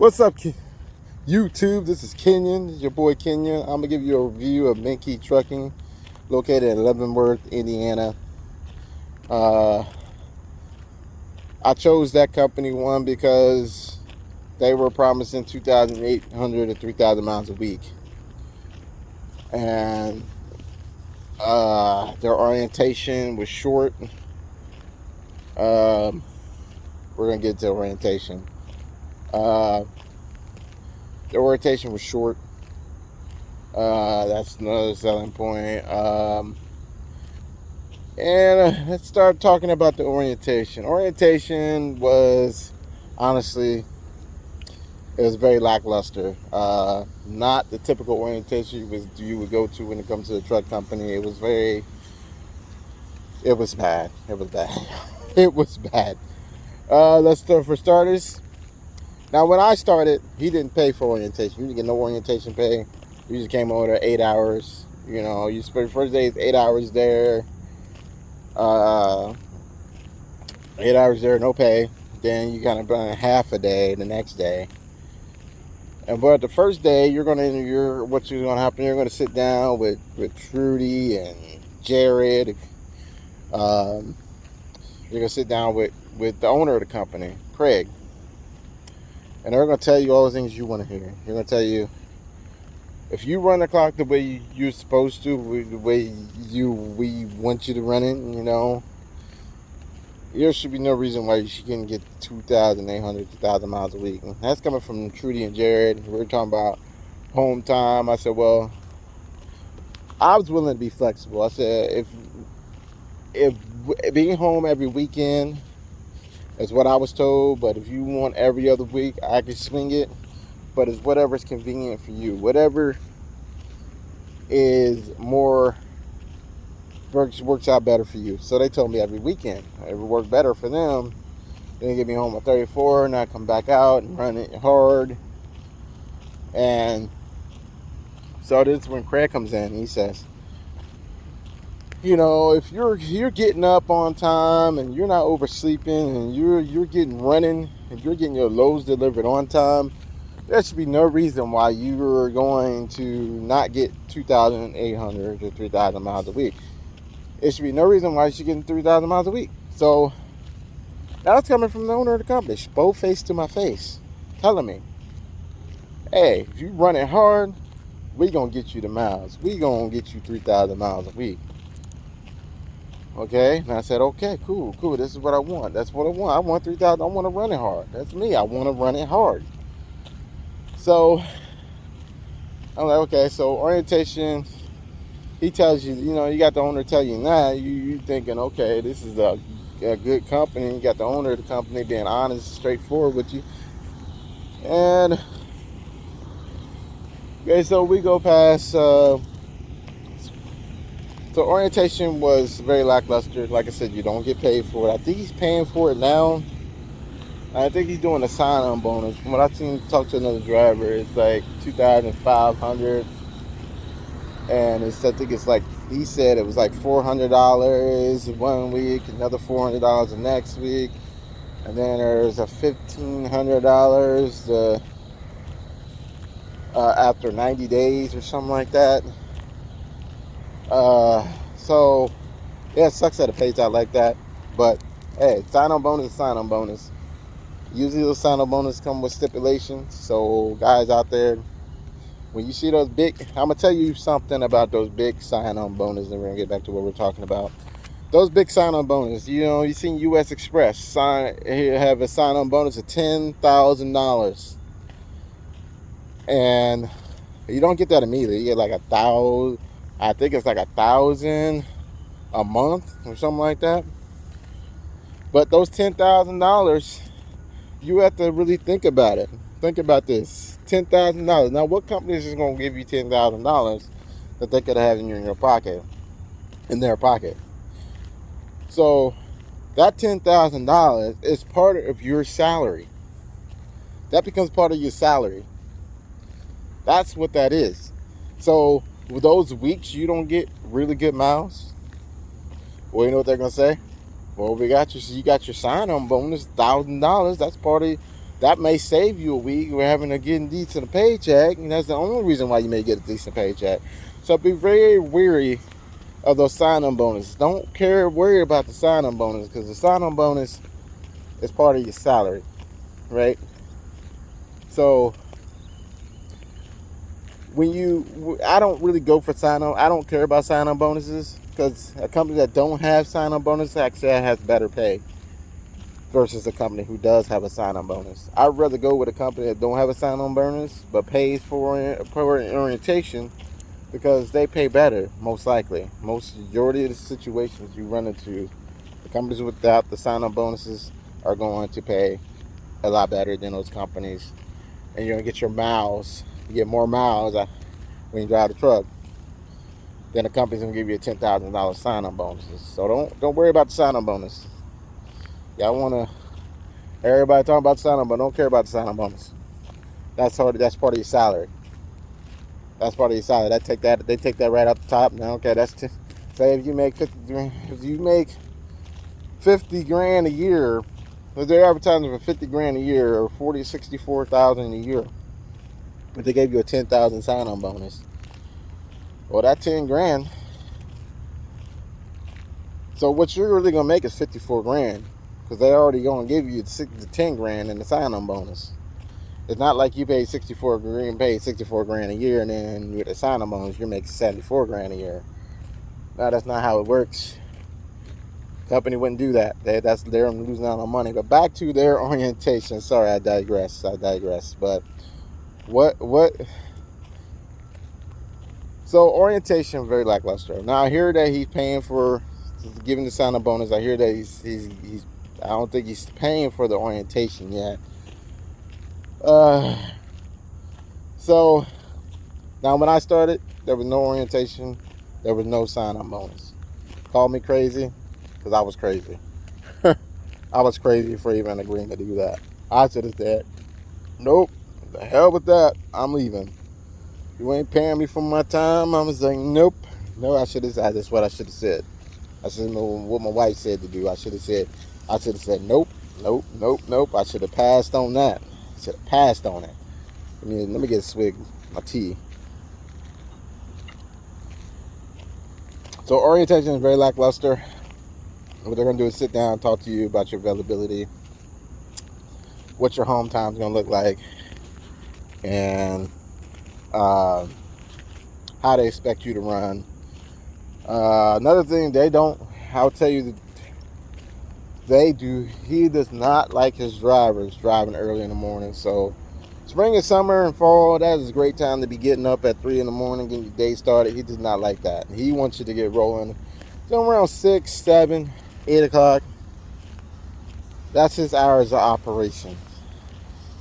What's up, YouTube? This is Kenyon, your boy Kenyon. I'm going to give you a review of Menke Trucking, located in Leavenworth, Indiana. I chose that company, one, because they were promising 2,800 to 3,000 miles a week. And their orientation was short. We're going to get to orientation. The orientation was short. That's another selling point. And let's start talking about the orientation. Orientation was, honestly, it was very lackluster. Not the typical orientation you would go to when it comes to a truck company. It was bad. It was bad. It was bad. Let's start for starters. Now, when I started, he didn't pay for orientation. You didn't get no orientation pay. You just came over there 8 hours. You know, you spent the first day 8 hours there. 8 hours there, no pay. Then you kind of burn half a day the next day. But the first day, what's going to happen? You're going to sit down with Trudy and Jared. You're going to sit down with the owner of the company, Craig. And they're going to tell you all the things you want to hear. They're going to tell you, if you run the clock the way you're supposed to, the way we want you to run it, you know, there should be no reason why you shouldn't get 2,800 to 2,000 miles a week. And that's coming from Trudy and Jared. We're talking about home time. I said, well, I was willing to be flexible. I said, if being home every weekend is what I was told, but if you want every other week, I can swing it. But it's whatever's convenient for you. Whatever is more works out better for you. So they told me every weekend. It would work better for them. Then get me home at 34, and I come back out and run it hard. And so this is when Craig comes in. He says, you know, if you're getting up on time and you're not oversleeping and you're getting running and you're getting your loads delivered on time, there should be no reason why you are going to not get 2,800 to 3,000 miles a week. It should be no reason why you should get 3,000 miles a week. So that's coming from the owner of the company, both face to my face, telling me, hey, if you run it hard, we going to get you the miles. We going to get you 3,000 miles a week. Okay, and I said, okay, cool. This is what I want. That's what I want. I want 3,000. I want to run it hard. That's me. I want to run it hard. So I'm like, okay, so orientation, he tells you, you know, you got the owner tell you that, you thinking, okay, this is a good company. You got the owner of the company being honest, straightforward with you. And, okay, so we go past, so orientation was very lackluster. Like I said, you don't get paid for it. I think he's paying for it now. I think he's doing a sign-on bonus. From what I've seen, talk to another driver, it's like 2,500, and I think it's like, he said it was like $400 one week, another $400 the next week, and then there's a $1,500 after 90 days or something like that. So yeah, it sucks that it pays out like that, but hey, sign-on bonus is sign-on bonus. Usually those sign-on bonuses come with stipulations. So guys out there, when you see those big, I'm going to tell you something about those big sign-on bonuses, and we're going to get back to what we're talking about. Those big sign-on bonuses, you know, you seen U.S. Express have a sign-on bonus of $10,000. And you don't get that immediately. You get like 1,000, I think it's like 1,000 a month or something like that. But those $10,000, you have to really think about it. Think about this. $10,000. Now, what company is just going to give you $10,000 that they could have in their pocket? So that $10,000 is part of your salary. That becomes part of your salary. That's what that is. So with those weeks you don't get really good miles, well, you know what they're going to say? Well, you got your sign-on bonus, $1,000. That's part of that may save you a week. We're having to get a decent paycheck, and that's the only reason why you may get a decent paycheck. So be very wary of those sign-on bonuses. Don't worry about the sign-on bonus, because the sign-on bonus is part of your salary, right? So I don't really go for sign-on. I don't care about sign-on bonuses, because a company that don't have sign-on bonus actually has better pay versus a company who does have a sign-on bonus. I'd rather go with a company that don't have a sign-on bonus but pays for orientation, because they pay better, most likely. Most majority of the situations you run into, the companies without the sign-on bonuses are going to pay a lot better than those companies, and you're gonna get your miles. You get more miles when you drive the truck. Then the company's gonna give you a $10,000 sign-on bonuses. So don't worry about the sign-on bonus. Y'all wanna everybody talking about the sign-on, but don't care about the sign-on bonus. That's part of your salary. That's part of your salary. They take that right off the top. Now, okay, say if you make 50 grand a year, if they're advertising for 50 grand a year, or 64,000 a year, but they gave you a 10,000 sign-on bonus. Well, that 10 grand. So what you're really gonna make is 54 grand, because they're already gonna give you the 10 grand in the sign-on bonus. It's not like you paid 64 grand a year, and then with the sign-on bonus you're making 74 grand a year. No, that's not how it works. Company wouldn't do that. They're losing out on money. But back to their orientation. Sorry, I digress. But what? So orientation very lackluster. Now I hear that he's paying for giving the sign-on bonus. I hear that he's. I don't think he's paying for the orientation yet. So now when I started, there was no orientation. There was no sign-on bonus. Call me crazy, because I was crazy. I was crazy for even agreeing to do that. I should have said, nope, the hell with that. I'm leaving. You ain't paying me for my time. I was like, nope. No, that's what I should have said. I should have known what my wife said to do. I should have said, nope. I should have passed on that. I should have passed on it. Let me get a swig of my tea. So orientation is very lackluster. What they're going to do is sit down and talk to you about your availability, what your home time is going to look like, and how they expect you to run. Another thing I'll tell you that he does not like his drivers driving early in the morning. So spring and summer and fall, that is a great time to be getting up at 3 in the morning, getting your day started. He does not like that. He wants you to get rolling somewhere around 6, 7, 8 o'clock. That's his hours of operation.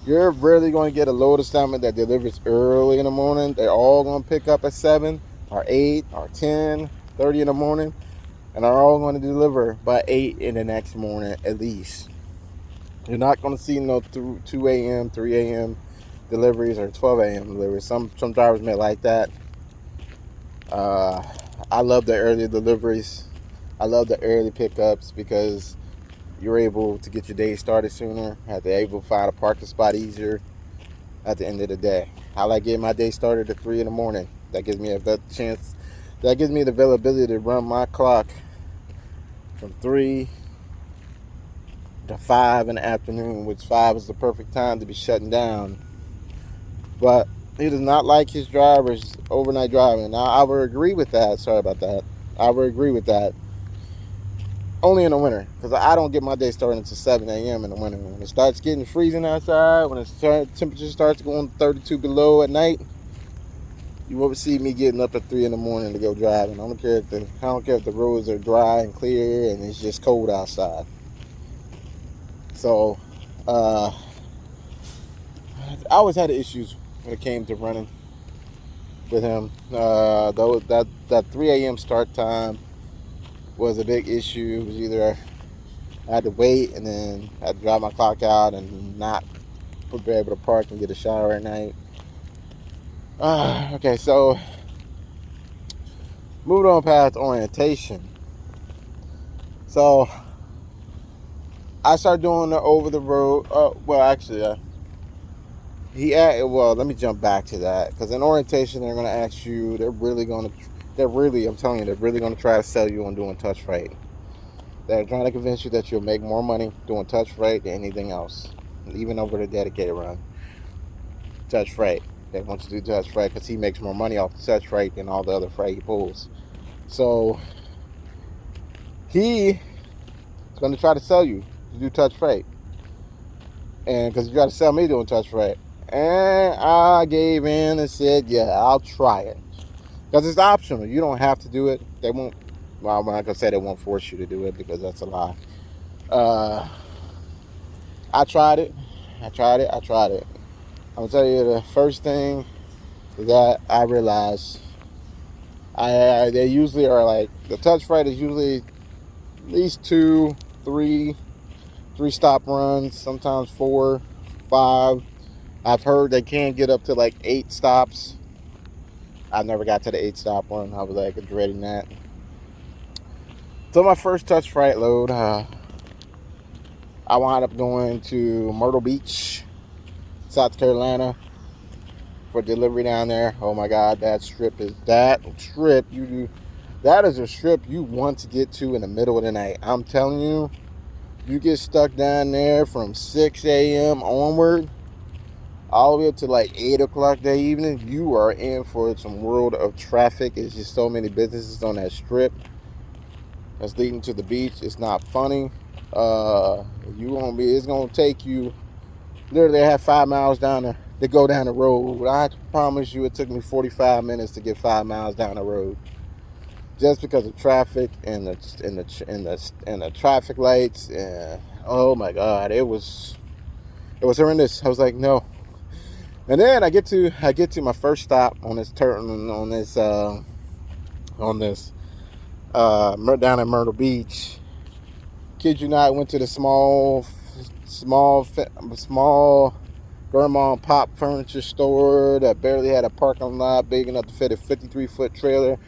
You're rarely going to get a load assignment that delivers early in the morning. They're all going to pick up at 7 or 8 or 10:30 in the morning, and are all going to deliver by 8 in the next morning at least. You're not going to see no 2 a.m., 3 a.m. deliveries or 12 a.m. deliveries. Some drivers may like that. I love the early deliveries. I love the early pickups, because you're able to get your day started sooner. You're able to find a parking spot easier at the end of the day. I like getting my day started at 3 in the morning. That gives me that gives me the availability to run my clock from 3 to 5 in the afternoon, which 5 is the perfect time to be shutting down. But he does not like his drivers overnight driving. Now, I would agree with that. Sorry about that. I would agree with that. Only in the winter, because I don't get my day started until 7 a.m. in the winter. When it starts getting freezing outside, when temperature starts going 32 below at night, you won't see me getting up at 3 in the morning to go driving. I don't care if the roads are dry and clear and it's just cold outside. So, I always had issues when it came to running with him. Though that 3 a.m. start time was a big issue. It was either I had to wait, and then I had to drive my clock out and not be able to park and get a shower at night. Okay, so moving on past orientation. So I started doing the over the road. Well, let me jump back to that, because in orientation they're going to ask you. I'm telling you, they're really going to try to sell you on doing touch freight. They're trying to convince you that you'll make more money doing touch freight than anything else, even over the dedicated run. Touch freight. They want you to do touch freight because he makes more money off the touch freight than all the other freight he pulls. So he is going to try to sell you to do touch freight, and because you got to sell me doing touch freight. And I gave in and said, yeah, I'll try it. Because it's optional. You don't have to do it. They won't, well, I'm not going to say they won't force you to do it, because that's a lie. I tried it. I'm going to tell you the first thing that I realized. They usually are like, the touch freight is usually at least 2, 3 stop runs, sometimes 4, 5. I've heard they can get up to like 8 stops. I never got to the 8 stop one. I was like dreading that. So my first touch freight load, I wound up going to Myrtle Beach, South Carolina, for delivery down there. Oh my God, that is a strip you want to get to in the middle of the night. I'm telling you, you get stuck down there from 6 a.m. onward, all the way up to like 8 o'clock that evening, you are in for some world of traffic. It's just so many businesses on that strip that's leading to the beach. It's not funny. It's gonna take you literally, I have 5 miles down to go down the road. I promise you, it took me 45 minutes to get 5 miles down the road, just because of traffic and the traffic lights. And oh my God, it was horrendous. I was like, no. And then I get to my first stop on this down at Myrtle Beach. Kid you not, I went to the small grandma and pop furniture store that barely had a parking lot big enough to fit a 53-foot trailer.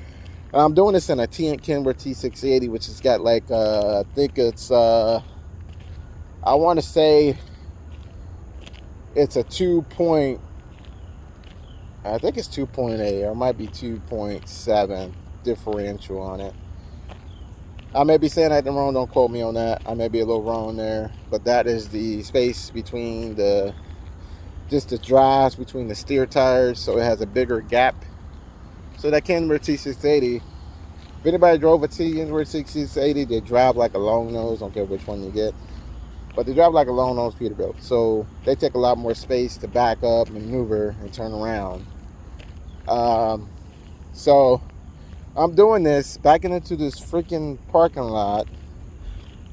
And I'm doing this in a Kenworth T680, which has got like I think it's I want to say it's a 2.8, or it might be 2.7 differential on it. I may be saying that wrong, don't quote me on that. I may be a little wrong there, but that is the space between the drives between the steer tires, so it has a bigger gap. So that Kenworth T680, if anybody drove a Kenworth T680, they drive like a long nose. Don't care which one you get, but they drive like a long nose Peterbilt. So they take a lot more space to back up, maneuver, and turn around. So I'm doing this, backing into this freaking parking lot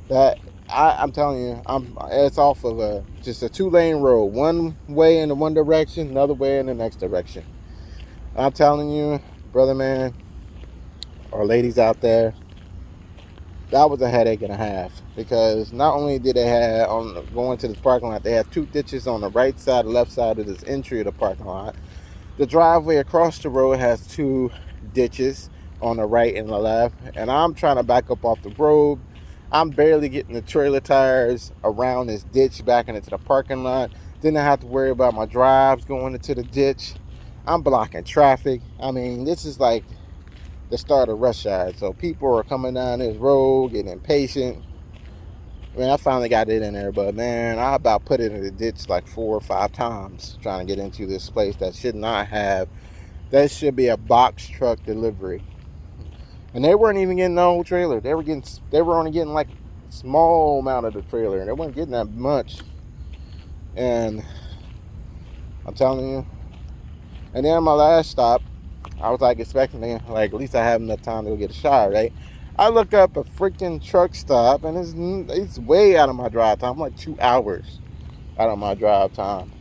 that I'm telling you, it's off of just a 2-lane road, one way in the one direction, another way in the next direction. I'm telling you, brother man, or ladies out there, that was a headache and a half, because not only did they have, on going to this parking lot, they have 2 ditches on the right side and left side of this entry of the parking lot. The driveway across the road has 2 ditches on the right and the left, and I'm trying to back up off the road. I'm barely getting the trailer tires around this ditch backing into the parking lot. Then I have to worry about my drives going into the ditch. I'm blocking traffic. I mean, this is like the start of rush hour. So people are coming down this road, getting impatient. I mean, I finally got it in there, but man, I about put it in the ditch like 4 or 5 times trying to get into this place that should not have. That should be a box truck delivery. And they weren't even getting the whole trailer. They were only getting like a small amount of the trailer. They weren't getting that much. And I'm telling you. And then my last stop, I was like expecting to, like, at least I have enough time to go get a shower, right? I look up a freaking truck stop, and it's way out of my drive time. I'm like 2 hours out of my drive time.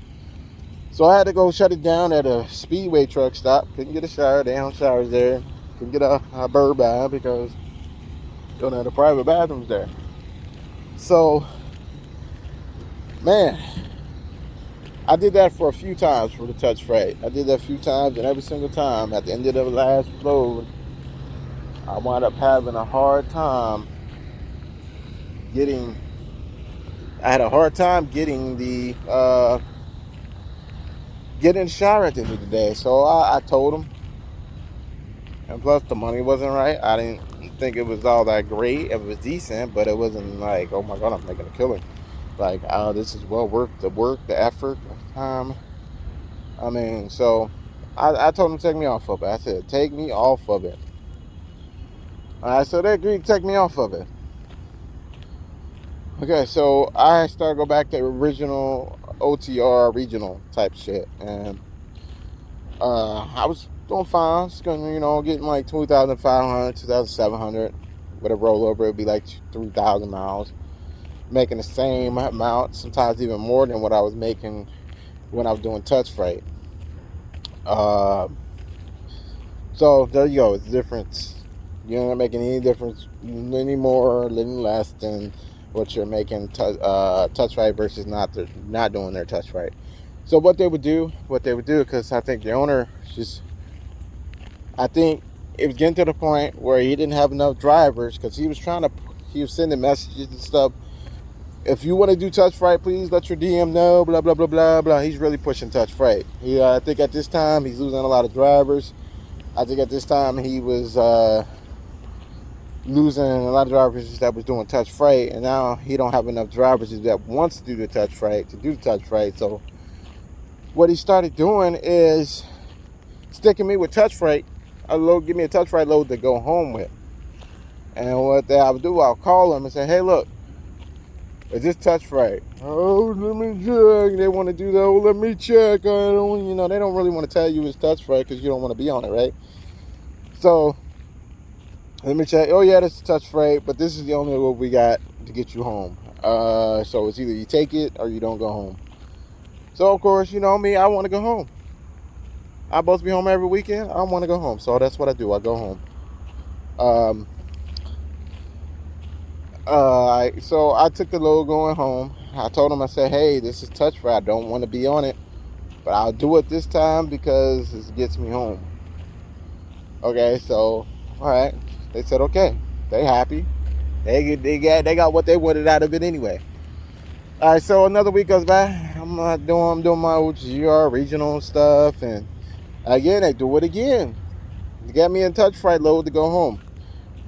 So I had to go shut it down at a Speedway truck stop. Couldn't get a shower. They don't showers there. Couldn't get a bird bath because they don't have the private bathrooms there. So, man, I did that for a few times for the touch freight. I did that a few times, and every single time at the end of the last load, I wound up having a hard time getting. I had a hard time getting the get in the shower at the end of the day. So I told him. And plus, the money wasn't right. I didn't think it was all that great. It was decent, but it wasn't like, oh my God, I'm making a killing. Like, oh, this is well worth the work, the effort, the time. I mean, so I told him to take me off of it. I said, take me off of it. All right, so they agreed to take me off of it. Okay, so I started to go back to original OTR regional type shit. And I was doing fine. Just going, getting like 2,500, 2,700. With a rollover, it'd be like 3,000 miles. Making the same amount, sometimes even more than what I was making when I was doing touch freight. So there you go. It's a difference. You're not making any difference, any more, any less than what you're making touch freight versus not doing their touch freight. So what they would do, because I think the owner I think it was getting to the point where he didn't have enough drivers, because he was sending messages and stuff. If you want to do touch freight, please let your DM know, blah, blah, blah, blah, blah. He's really pushing touch freight. I think at this time, he's losing a lot of drivers. I think at this time, he was losing a lot of drivers that was doing touch freight. And now he don't have enough drivers that wants to do the touch freight, So what he started doing is sticking me with touch freight. Give me a touch freight load to go home with. And what I would do, I'll call him and say, hey, look, is this touch freight? Oh, let me check. They want to do that. Oh, let me check. I don't, they don't really want to tell you it's touch freight because you don't want to be on it, right? So, let me check. Oh, yeah, this is touch freight, but this is the only one we got to get you home. So it's either you take it or you don't go home. So, of course, you know me, I want to go home. I'm supposed to be home every weekend. I want to go home. So that's what I do. I go home. So I took the load going home. I told him, I said, hey, this is touch freight. I don't want to be on it, but I'll do it this time because it gets me home. Okay, so all right. They said okay. They happy. They got what they wanted out of it anyway. All right, so another week goes by. I'm doing my OGR regional stuff, and again they do it again. They got me a touch freight load to go home,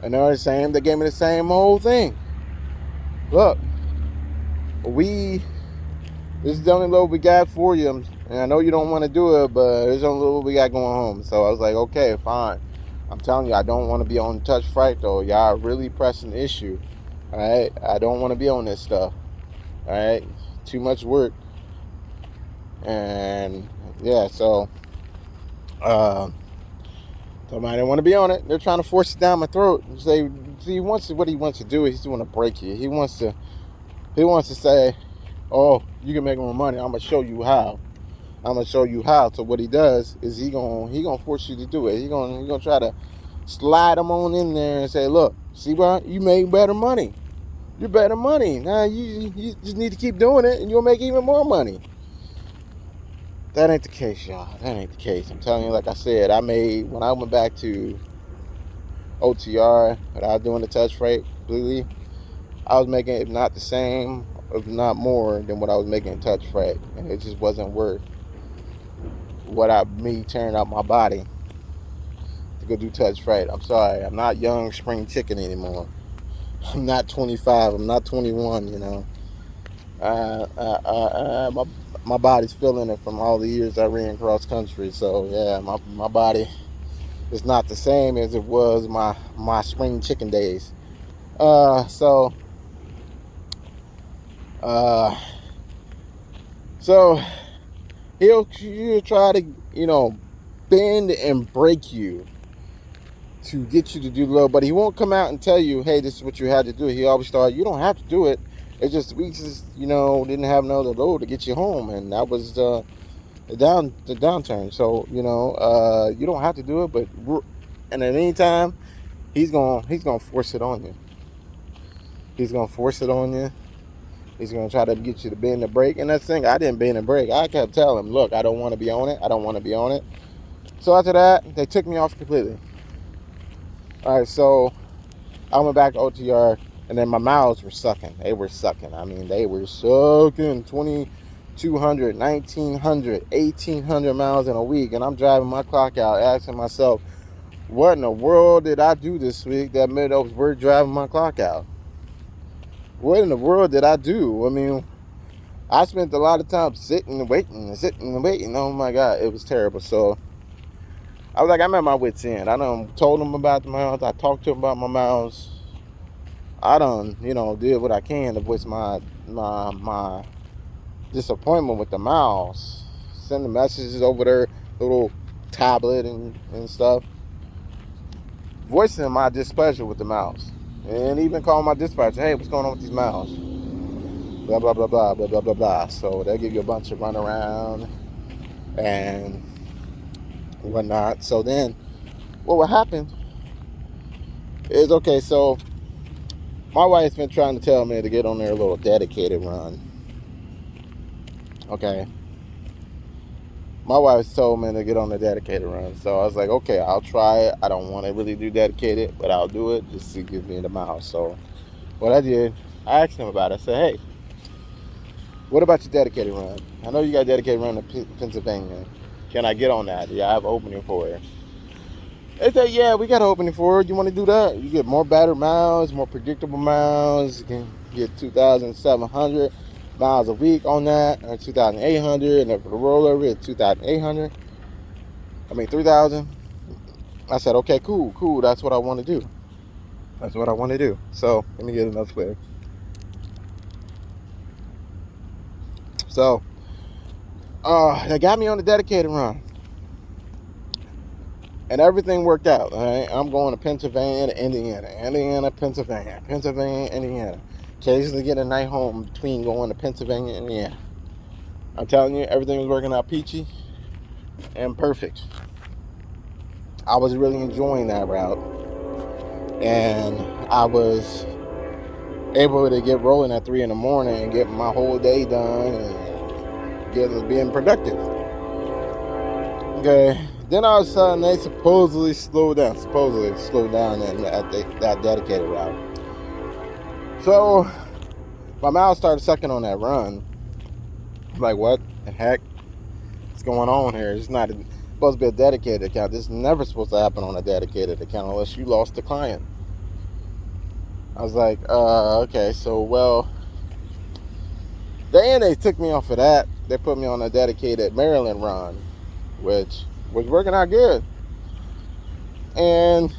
and they gave me the same whole thing. Look, this is the only load we got for you, and I know you don't want to do it, but it's the only load we got going home. So I was like, okay, fine. I'm telling you, I don't want to be on touch freight though. Y'all really pressing the issue. All right, I don't want to be on this stuff. All right, too much work, and yeah, so somebody didn't want to be on it. They're trying to force it down my throat. Say, what he wants to do is he's want to break you. He wants to say, oh, you can make more money. I'm gonna show you how. So what he does is he gonna force you to do it. He gonna try to slide them on in there and say, look, see what you made better money. You're better money. Now you just need to keep doing it and you'll make even more money. That ain't the case, y'all. That ain't the case. I'm telling you, like I said, when I went back to OTR, but I was doing the touch freight completely, I was making, if not the same, if not more than what I was making in touch freight. And it just wasn't worth me tearing up my body to go do touch freight. I'm sorry. I'm not young spring chicken anymore. I'm not 25. I'm not 21, my body's feeling it from all the years I ran cross country. So, yeah, my body is not the same as it was my spring chicken days. So he'll try to, bend and break you to get you to do the load, but he won't come out and tell you, hey, this is what you had to do. He always thought, you don't have to do it. It's just we just, didn't have another load to get you home, and that was the downturn. So, you don't have to do it, but and at any time, he's gonna force it on you. He's gonna force it on you. He's gonna try to get you to bend the break. And that's the thing, I didn't bend the break. I kept telling him, look, I don't want to be on it. I don't want to be on it. So after that, they took me off completely. All right, so I went back to OTR, and then my mouths were sucking. They were sucking. I mean, they were sucking 20 200, 1900, 1800 miles in a week, and I'm driving my clock out, asking myself, what in the world did I do this week that made up for driving my clock out? What in the world did I do? I mean, I spent a lot of time sitting and waiting. Oh my God, it was terrible. So I was like, I'm at my wit's end. I done told them about the miles. I talked to them about my miles. I done, did what I can to voice my disappointment with the miles. Send the messages over their little tablet and stuff, voicing my displeasure with the miles. And even calling my dispatcher, hey, what's going on with these miles? Blah, blah, blah, blah, blah, blah, blah, blah. So they'll give you a bunch of runaround and whatnot. So then what would happen is, okay, so my wife's been trying to tell me to get on their little dedicated run. Okay. My wife told me to get on the dedicated run. So I was like, okay, I'll try it. I don't want to really do dedicated, but I'll do it just to give me the miles. So what I did, I asked him about it. I said, hey, what about your dedicated run? I know you got a dedicated run to Pennsylvania. Can I get on that? Yeah, I have an opening for it. They said, yeah, we got an opening for it. You want to do that? You get more battered miles, more predictable miles. You can get 2,700 miles a week on that, or 2,800, and then for the rollover, it's 2,800. 3,000. I said, okay, cool. That's what I want to do. So let me get another flare. So, they got me on the dedicated run. And everything worked out. All right? I'm going to Pennsylvania to Indiana, Pennsylvania, Indiana. Occasionally get a night home between going to Pennsylvania and Indiana. I'm telling you, everything was working out peachy and perfect. I was really enjoying that route. And I was able to get rolling at 3 in the morning and get my whole day done and being productive. Okay. Then all of a sudden, they supposedly slowed down at that dedicated route. So, my mouth started sucking on that run. I'm like, what the heck is going on here? It's not supposed to be a dedicated account. This is never supposed to happen on a dedicated account unless you lost the client. I was like, okay, so, well, then they took me off of that. They put me on a dedicated Maryland run, which was working out good. And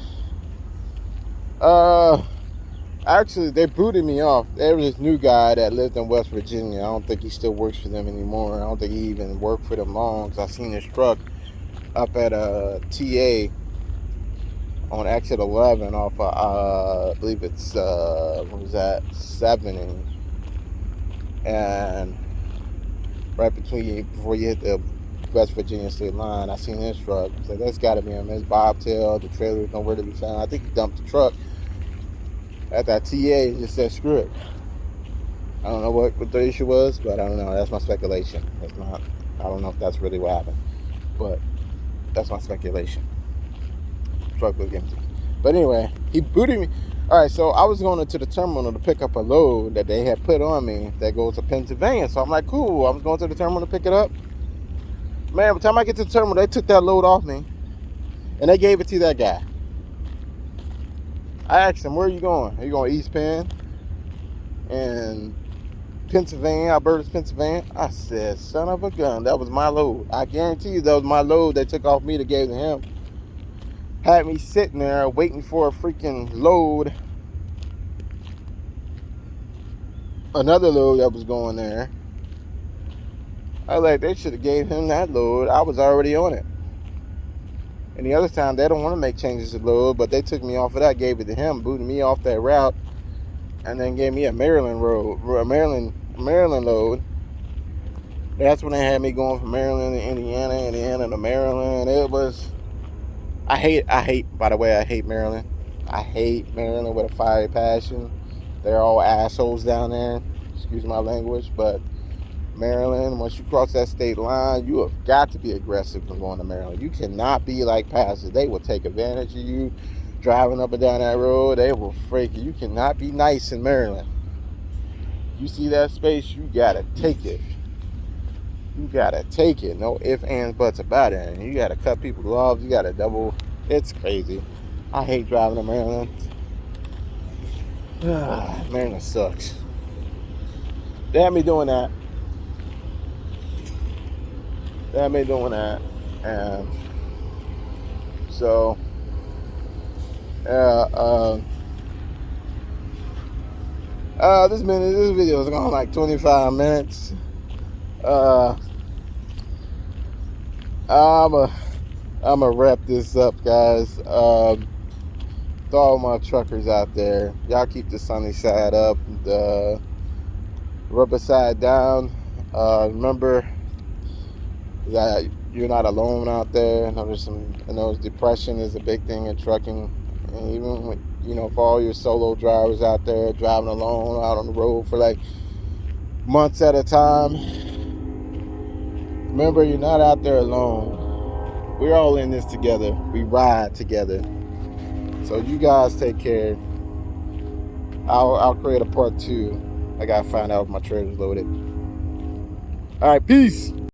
actually they booted me off. There was this new guy that lived in West Virginia. I don't think he still works for them anymore. I don't think he even worked for them long, because I seen his truck up at TA on exit 11 off of I believe it's 70, and right before you hit the West Virginia state line, I seen his truck. I said, that's got to be him. His bobtail, the trailer is nowhere to be found. I think he dumped the truck at that TA and just said, screw it. I don't know what the issue was, but I don't know. That's my speculation. I don't know if that's really what happened, but that's my speculation. The truck was empty. But anyway, he booted me. All right, so I was going to the terminal to pick up a load that they had put on me that goes to Pennsylvania. So I'm like, cool. I was going to the terminal to pick it up. Man, by the time I get to the terminal, they took that load off me, and they gave it to that guy. I asked him, where are you going? Are you going East Penn? And Pennsylvania, Alberta's Pennsylvania? I said, son of a gun, that was my load. I guarantee you that was my load they took off me to give to him. Had me sitting there waiting for a freaking load. Another load that was going there. I was like, they should have gave him that load. I was already on it. And the other time, they don't want to make changes to load, but they took me off of that, gave it to him, booted me off that route, and then gave me a Maryland load. That's when they had me going from Maryland to Indiana to Maryland. It was, I hate, by the way, I hate Maryland. I hate Maryland with a fiery passion. They're all assholes down there. Excuse my language, but Maryland, once you cross that state line, you have got to be aggressive when going to Maryland. You cannot be like passers. They will take advantage of you driving up and down that road. They will freak you. You cannot be nice in Maryland. You see that space, you gotta take it. You gotta take it. No ifs, ands, buts about it. And you gotta cut people off. You gotta double. It's crazy. I hate driving to Maryland. Maryland sucks. They had me doing that. And so, this video is going like 25 minutes. I'm gonna wrap this up, guys. To all my truckers out there, y'all keep the sunny side up, the rubber side down. Remember that you're not alone out there. I know depression is a big thing in trucking, and even when, for all your solo drivers out there driving alone out on the road for like months at a time, remember you're not out there alone. We're all in this together. We ride together. So you guys take care. I'll create a part 2. I gotta find out if my trailer's loaded. All right, peace.